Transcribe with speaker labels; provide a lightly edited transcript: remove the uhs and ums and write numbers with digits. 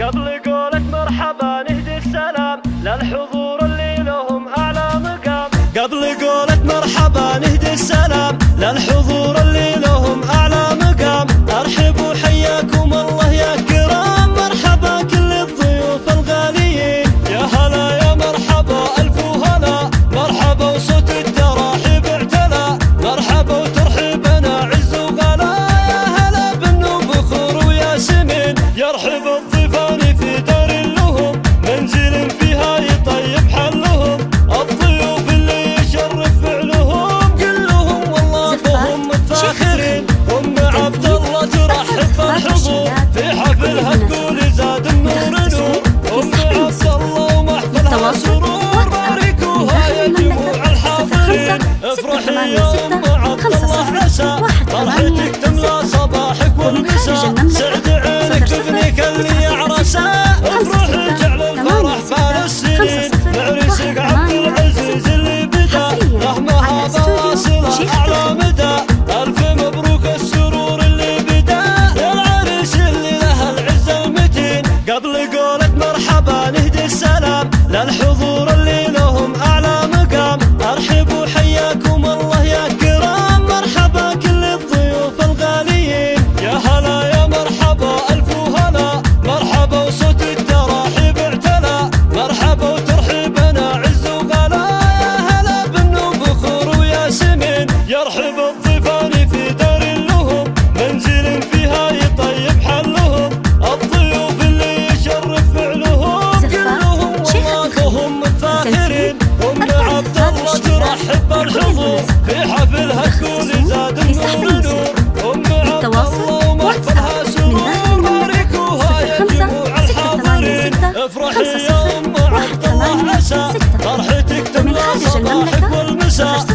Speaker 1: قبل قولة مرحبا نهدي السلام للحضور اللي لهم أعلى مقام. قبل قولة مرحبا نهدي السلام للحضور اللي لهم أعلى مقام. أرحبوا حياكم الله يا كرام، مرحبا كل الضيوف الغاليين. يا هلا يا مرحبا ألف وهلا، مرحبا وصوت التراحيب اعتلى. مرحبا وترحيبنا عز وغلا، يا هلا بالنوب بخور وياسمين. يرحب الضيفان في دار لهم، منزل فيها يطيب حلهم. الضيوف اللي يشرف فعلهم كلهم والله فهم متفاخرين. أم عبد الله ترحب بالحضور في حفلها تقول زاد النور نور. أم عبد الله ومحفلها سرور، باركوها يا جموع الحاضرين. افرحي يا أم عبد الله عسى فرحتك تملى صباحك والمساء. سعد عينك تبنيك اللي عرسا، افرحي جعل الفرح بال السنين. معرسك عبد العزيز اللي بدا رحمها بواصل أعلى مدى. ألف مبروك السرور اللي بدا للعريس اللي له العز المتين. قبل قولة مرحبا نهدي السلام للحضور اللي لهم أعلى مقام. أرحبوا حياكم الله يا كرام، مرحبا كل الضيوف الغاليين. يا هلا يا مرحبا ألف وهلا، مرحبا وصوت التراحيب اعتلى. مرحبا وترحيبنا عز وغلا، يا هلا بالنوب بخور وياسمين. يرحب الضيفان في دار لهم، منزل فيها يطيب حلهم. الضيوف اللي يشرف فعلهم كلهم والله فهم متفاخرين. أم عبد الله ترحب بالحضور في حفلها تقول زاد النور نور. أم عبد الله ومحفلها سرور، باركوها يا جموع الحاضرين. افرحي يا أم عبد الله عسى فرحتك تملى صباحك والمساء.